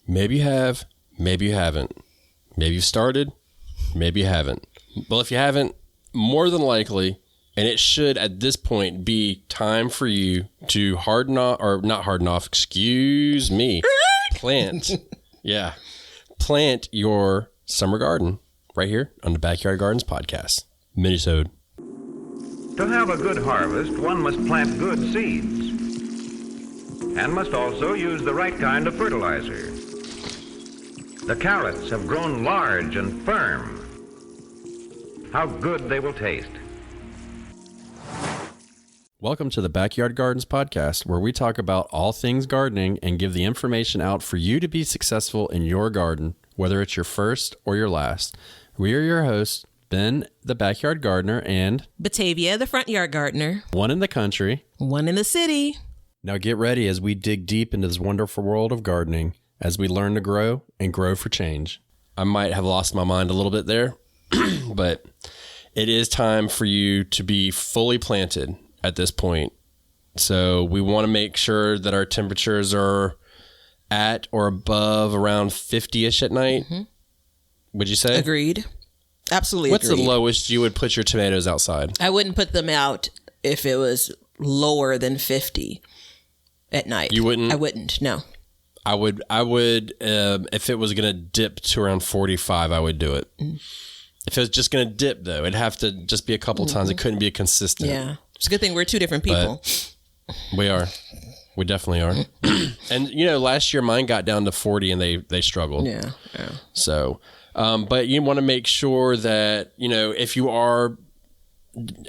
Maybe you have, maybe you haven't. Maybe you started, maybe you haven't. Well, if you haven't, more than likely, and it should at this point be time for you to plant. Yeah. Plant your summer garden right here on the Backyard Gardens podcast. Minisode. To have a good harvest, one must plant good seeds and must also use the right kind of fertilizer. The carrots have grown large and firm. How good they will taste. Welcome to the Backyard Gardens podcast, where we talk about all things gardening and give the information out for you to be successful in your garden, whether it's your first or your last. We are your hosts, Ben, the backyard gardener, and Batavia, the front yard gardener. one in the country, One in the city. Now get ready as we dig deep into this wonderful world of gardening as we learn to grow and grow for change. I might have lost my mind a little bit there, but it is time for you to be fully planted at this point. So we want to make sure that our temperatures are at or above around 50-ish at night. Mm-hmm. Would you say? Agreed. Absolutely What's agreed. the lowest you would put your tomatoes outside? I wouldn't put them out if it was lower than 50 at night. You wouldn't? I wouldn't, no. I would, if it was going to dip to around 45, I would do it. Mm. If it was just going to dip, though, it'd have to just be a couple times. It couldn't be a consistent. Yeah. It's a good thing we're two different people. We are. We definitely are. And, last year mine got down to 40 and they struggled. Yeah. So, but you want to make sure that, if you are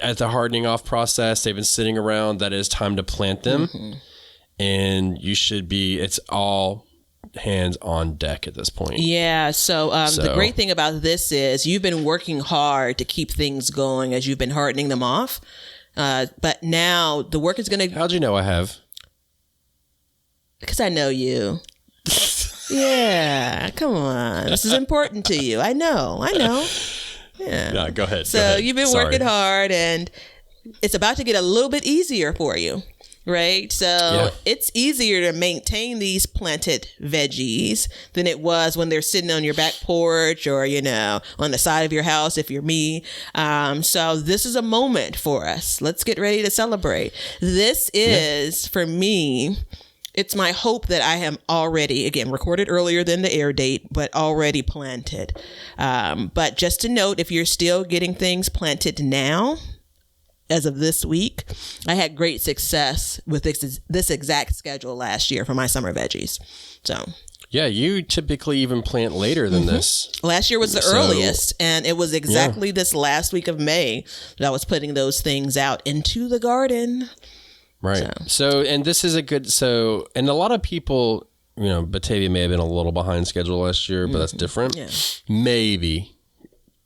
at the hardening off process, they've been sitting around, that it's time to plant them. Mm-hmm. And you should be, it's all hands on deck at this point. Yeah. So the great thing about this is you've been working hard to keep things going as you've been hardening them off. But now the work is going to... How'd you know I have? Because I know you. Yeah. Come on. This is important to you. I know. Yeah. No, go ahead. So you've been working hard and it's about to get a little bit easier for you. Right. So It's easier to maintain these planted veggies than it was when they're sitting on your back porch or, on the side of your house, if you're me. So this is a moment for us. Let's get ready to celebrate. This is, for me, it's my hope that I am already, again, recorded earlier than the air date, but already planted. But just to note, if you're still getting things planted now, as of this week, I had great success with this exact schedule last year for my summer veggies. So, yeah, you typically even plant later than this. Last year was the earliest, and it was exactly this last week of May that I was putting those things out into the garden. Right. So and this is and a lot of people, Batavia may have been a little behind schedule last year, but that's different. Yeah. Maybe.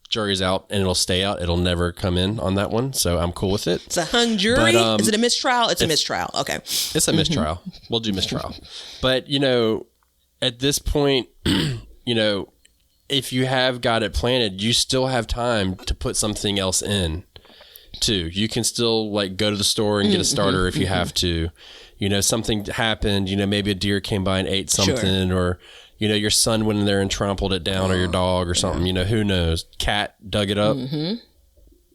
Jury's out and it'll stay out. It'll never come in on that one. So I'm cool with it. It's a hung jury. Is it a mistrial? It's a mistrial. Okay. It's a mistrial. We'll do mistrial. But, at this point, if you have got it planted, you still have time to put something else in too. You can still go to the store and get a starter if you have to. Something happened, maybe a deer came by and ate something or your son went in there and trampled it down or your dog or something, who knows? Cat dug it up. Mm-hmm.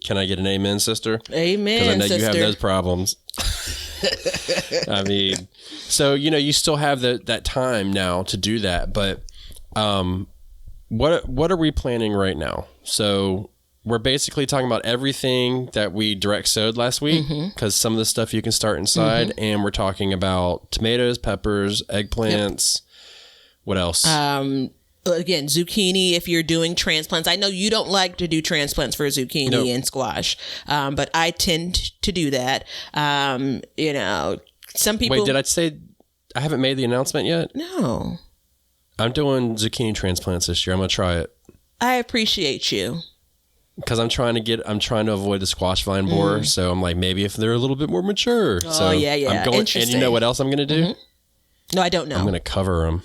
Can I get an amen, sister? Amen, because I know sister. you have those problems. I mean, so, you still have that time now to do that. But what are we planning right now? So we're basically talking about everything that we direct sowed last week because some of the stuff you can start inside. Mm-hmm. And we're talking about tomatoes, peppers, eggplants. Yep. What else? Again, zucchini, if you're doing transplants. I know you don't like to do transplants for zucchini and squash, but I tend to do that. Some people... Wait, did I say I haven't made the announcement yet? No. I'm doing zucchini transplants this year. I'm going to try it. I appreciate you. Because I'm trying to avoid the squash vine borer. So I'm like, maybe if they're a little bit more mature. Oh, so yeah. I'm going, and you know what else I'm going to do? Mm-hmm. No, I don't know. I'm going to cover them.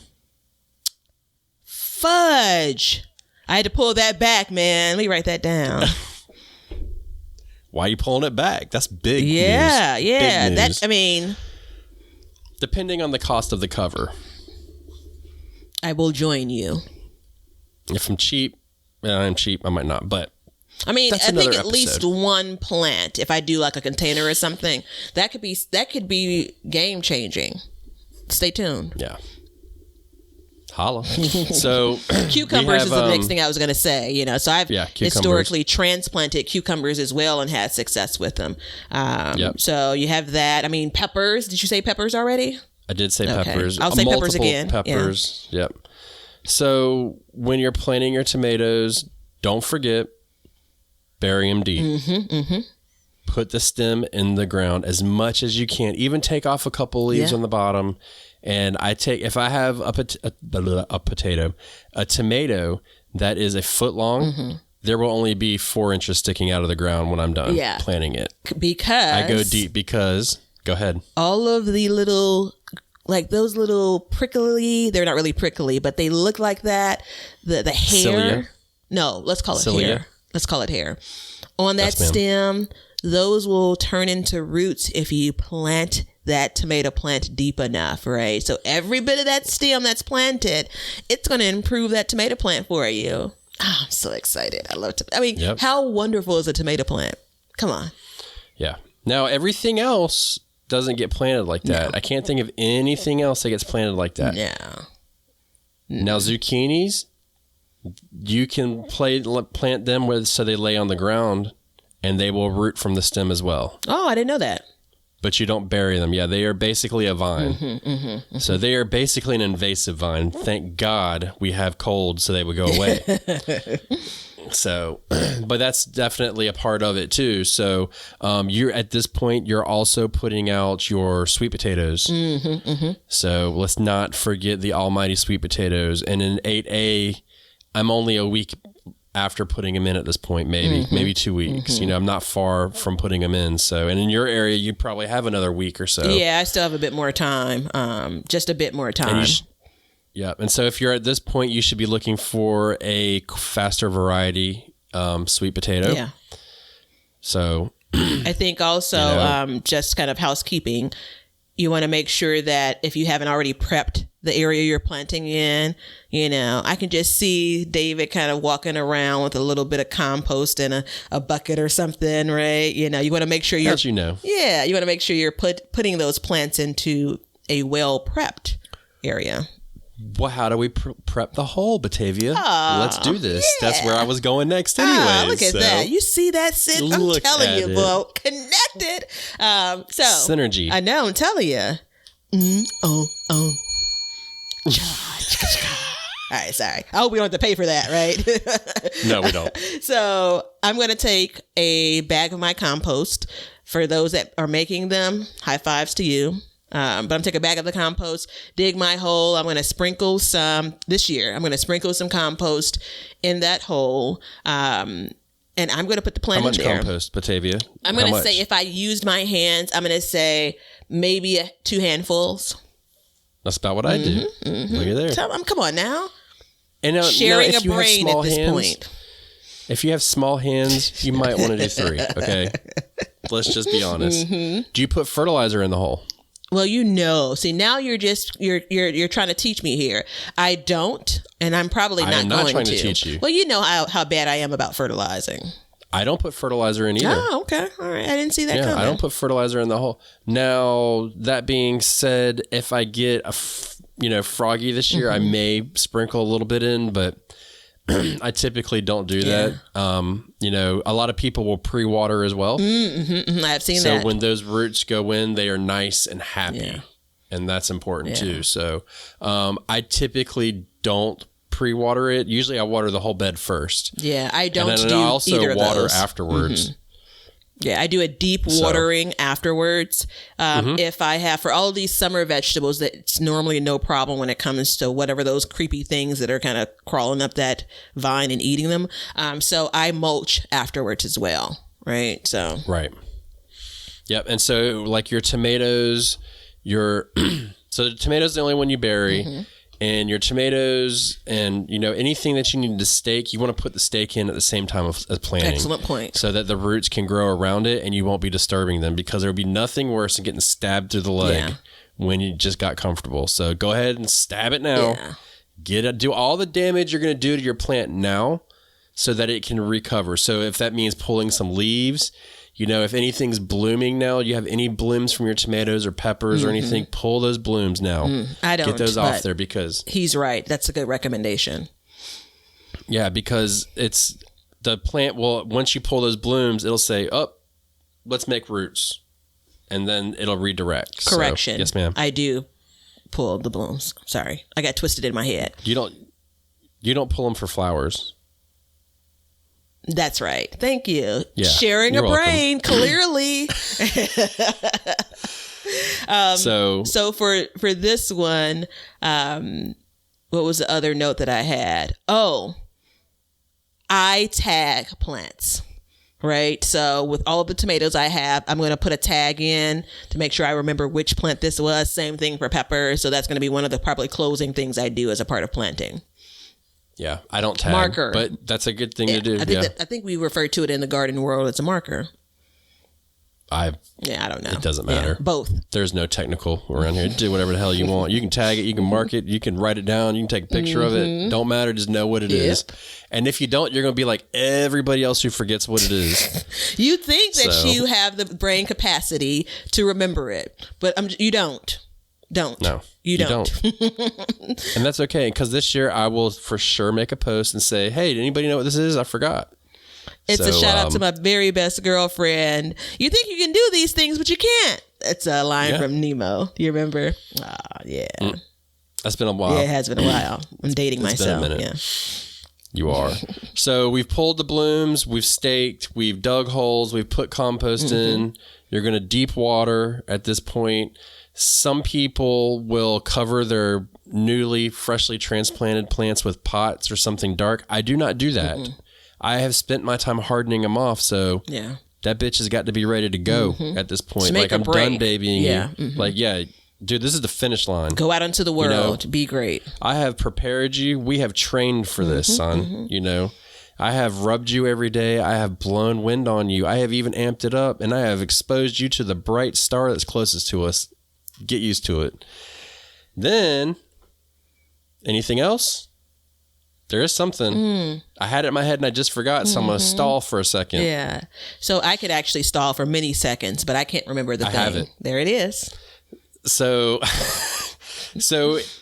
Fudge. I had to pull that back, man. Let me write that down. Why are you pulling it back? That's big news. Yeah. Big news. Depending on the cost of the cover. I will join you. If I'm cheap, and I'm cheap, I might not, but I mean, I think at episode. least one plant, if I do like a container or something, that could be game changing. Stay tuned. Yeah. Holla. So cucumbers is the next thing I was going to say, you know, so I've historically transplanted cucumbers as well and had success with them. So you have that. I mean, peppers. Did you say peppers already? I did say peppers. I'll say peppers again. Peppers. Yeah. Yep. So when you're planting your tomatoes, don't forget, bury them deep. Put the stem in the ground as much as you can. Even take off a couple leaves on the bottom. And if I have a tomato that is a foot long, there will only be 4 inches sticking out of the ground when I'm done planting it. Because I go deep go ahead. All of the little, like those little prickly, they're not really prickly, but they look like that. The hair. Cilia? No, let's call it Cilia? hair. Let's call it hair. On that stem, those will turn into roots if you plant that tomato plant deep enough, right? So every bit of that stem that's planted, it's going to improve that tomato plant for you. Oh, I'm so excited. I love I mean, how wonderful is a tomato plant? Come on. Yeah. Now, everything else doesn't get planted like that. No. I can't think of anything else that gets planted like that. No. Now, zucchinis, you can plant them so they lay on the ground and they will root from the stem as well. Oh, I didn't know that. But you don't bury them. Yeah, they are basically a vine. So they are basically an invasive vine. Thank God we have cold so they would go away. So, but that's definitely a part of it too. So you're at this point, you're also putting out your sweet potatoes. So let's not forget the almighty sweet potatoes. And in 8A, I'm only a week after putting them in at this point, maybe 2 weeks. You know, I'm not far from putting them in. So, and in your area, you probably have another week or so. Yeah, I still have a bit more time. Just a bit more time. And so if you're at this point, you should be looking for a faster variety sweet potato. Yeah. So I think also just kind of housekeeping, you want to make sure that if you haven't already prepped the area you're planting in, you know, I can just see David kind of walking around with a little bit of compost in a bucket or something, right? You know, you want to make sure you want to make sure you're putting those plants into a well prepped area. Well, how do we prep the hole, Batavia? Let's do this. Yeah. That's where I was going next anyway. Look at that. You see that, Sid? I'm telling you, bro. Connected. Synergy. I know. I'm telling you. All right, sorry. I hope we don't have to pay for that, right? No, we don't. So I'm going to take a bag of my compost. For those that are making them, high fives to you. But I'm going to take a bag of the compost, dig my hole. I'm going to sprinkle some this year. I'm going to sprinkle some compost in that hole. And I'm going to put the plant in there. How much compost, Batavia? I'm going to say, if I used my hands, I'm going to say maybe 2 handfuls. That's about what I do. Look at there. Come on now. And sharing a brain at this point. If you have small hands, you might want to do 3. Okay. Let's just be honest. Do you put fertilizer in the hole? Well, see, now you're trying to teach me here. I don't, and I'm probably not going to. I'm not trying to teach you. Well, you know how bad I am about fertilizing. I don't put fertilizer in either. Oh, okay. All right. I didn't see that coming. I don't put fertilizer in the hole. Now, that being said, if I get froggy this year, I may sprinkle a little bit in, but I typically don't do that. A lot of people will pre-water as well. I've seen that. So when those roots go in, they are nice and happy. And that's important too. So I typically don't pre-water it. Usually I water the whole bed first. Yeah, I don't and then do I also either of water those. Afterwards. Yeah, I do a deep watering afterwards. If I have, for all of these summer vegetables, that's normally no problem when it comes to whatever those creepy things that are kind of crawling up that vine and eating them. So I mulch afterwards as well, right? So right. Yep. And so like your tomatoes, so the tomatoes are the only one you bury. And your tomatoes and, anything that you need to stake, you want to put the stake in at the same time as planting. Excellent point. So that the roots can grow around it and you won't be disturbing them, because there would be nothing worse than getting stabbed through the leg when you just got comfortable. So go ahead and stab it now. do all the damage you're going to do to your plant now so that it can recover. So if that means pulling some leaves, if anything's blooming now, you have any blooms from your tomatoes or peppers or anything, pull those blooms now. I don't. Get those off there because... He's right. That's a good recommendation. Yeah, because it's the plant will, once you pull those blooms, it'll say, let's make roots. And then it'll redirect. Correction. So, yes, ma'am. I do pull the blooms. Sorry. I got twisted in my head. You don't pull them for flowers. That's right. Thank you. Yeah, sharing a brain, clearly. So for this one, what was the other note that I had? Oh, I tag plants. Right. So with all of the tomatoes I have, I'm going to put a tag in to make sure I remember which plant this was. Same thing for peppers. So that's going to be one of the probably closing things I do as a part of planting. Yeah. I don't tag, marker. But that's a good thing to do. I think we refer to it in the garden world as a marker. I don't know. It doesn't matter. Yeah, both. There's no technical around here. Do whatever the hell you want. You can tag it. You can mark it. You can write it down. You can take a picture of it. Don't matter. Just know what it is. And if you don't, you're going to be like everybody else who forgets what it is. You think that you have the brain capacity to remember it, but you don't. No, you don't. And that's okay, because this year I will for sure make a post and say, hey, did anybody know what this is? I forgot. It's a shout out to my very best girlfriend. You think you can do these things, but you can't. It's a line from Nemo. Do you remember? Yeah. That's been a while. Yeah, it has been a while. I'm dating myself. Been a minute. Yeah. You are. So we've pulled the blooms, we've staked, we've dug holes, we've put compost in. You're going to deep water at this point. Some people will cover their newly, freshly transplanted plants with pots or something dark. I do not do that. I have spent my time hardening them off, so that bitch has got to be ready to go at this point. Like, I'm done babying you. Like, dude, this is the finish line. Go out into the world. Be great. I have prepared you. We have trained for this, son. I have rubbed you every day. I have blown wind on you. I have even amped it up, and I have exposed you to the bright star that's closest to us. Get used to it. Then, anything else? There is something. I had it in my head and I just forgot, so I'm going to stall for a second. Yeah. So I could actually stall for many seconds, but I can't remember the thing. I have it. There it is. So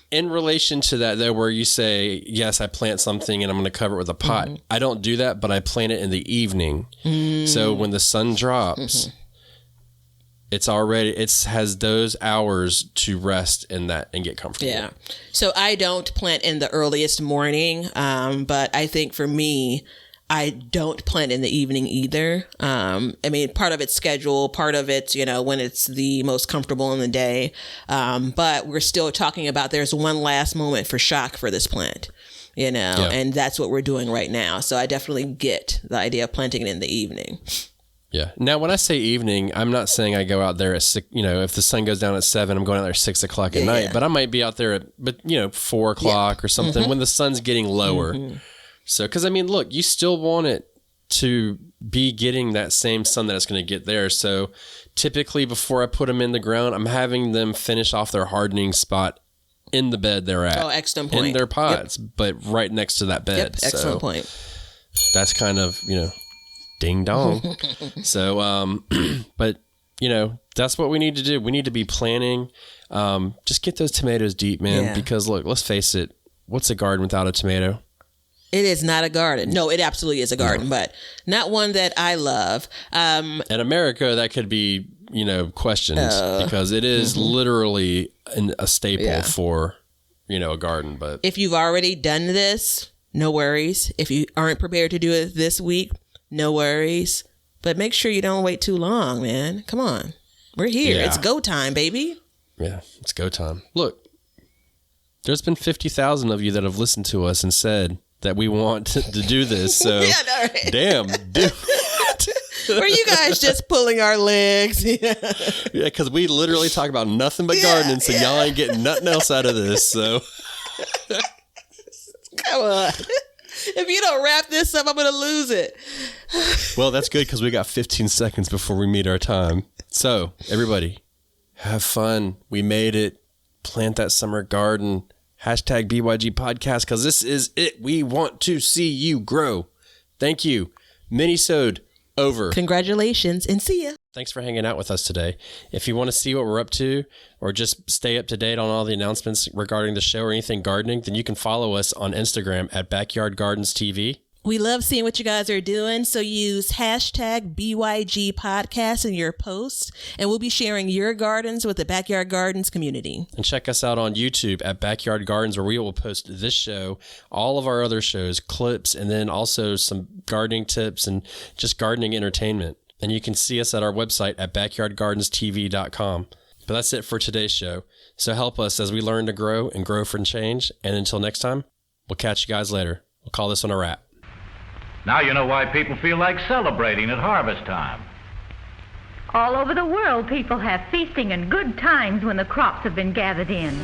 in relation to that, though, where you say, yes, I plant something and I'm going to cover it with a pot. I don't do that, but I plant it in the evening. So when the sun drops, it has those hours to rest in that and get comfortable. Yeah. So I don't plant in the earliest morning, but I think for me, I don't plant in the evening either. I mean, part of it's schedule, part of it's, when it's the most comfortable in the day. But we're still talking about there's one last moment for shock for this plant, and that's what we're doing right now. So I definitely get the idea of planting it in the evening. Yeah. Now, when I say evening, I'm not saying I go out there at 6, if the sun goes down at 7, I'm going out there at 6 o'clock at night, but I might be out there at, 4 o'clock or something when the sun's getting lower. So, because I mean, look, you still want it to be getting that same sun that it's going to get there. So typically before I put them in the ground, I'm having them finish off their hardening spot in the bed they're at. Oh, excellent point. In their pots, but right next to that bed. Yep, excellent point. That's kind of, ding dong. So, but that's what we need to do. We need to be planning. Just get those tomatoes deep, man, because look, let's face it. What's a garden without a tomato? It is not a garden. No, it absolutely is a garden, but not one that I love. In America, that could be, questioned because it is literally a staple for, a garden. But if you've already done this, no worries. If you aren't prepared to do it this week, no worries. But make sure you don't wait too long, man. Come on. We're here. Yeah. It's go time, baby. Yeah, it's go time. Look, there's been 50,000 of you that have listened to us and said that we want to do this. So, damn, dude. Were you guys just pulling our legs? Yeah, because we literally talk about nothing but gardening, so y'all ain't getting nothing else out of this. So, come on. If you don't wrap this up, I'm going to lose it. Well, that's good because we got 15 seconds before we meet our time. So, everybody, have fun. We made it. Plant that summer garden. Hashtag BYG Podcast, because this is it. We want to see you grow. Thank you. Minisode over. Congratulations and see ya. Thanks for hanging out with us today. If you want to see what we're up to or just stay up to date on all the announcements regarding the show or anything gardening, then you can follow us on Instagram at Backyard Gardens TV. We love seeing what you guys are doing, so use hashtag BYG Podcast in your posts, and we'll be sharing your gardens with the Backyard Gardens community. And check us out on YouTube at Backyard Gardens, where we will post this show, all of our other shows, clips, and then also some gardening tips and just gardening entertainment. And you can see us at our website at backyardgardenstv.com. But that's it for today's show. So help us as we learn to grow and grow for change. And until next time, we'll catch you guys later. We'll call this one a wrap. Now you know why people feel like celebrating at harvest time. All over the world, people have feasting and good times when the crops have been gathered in.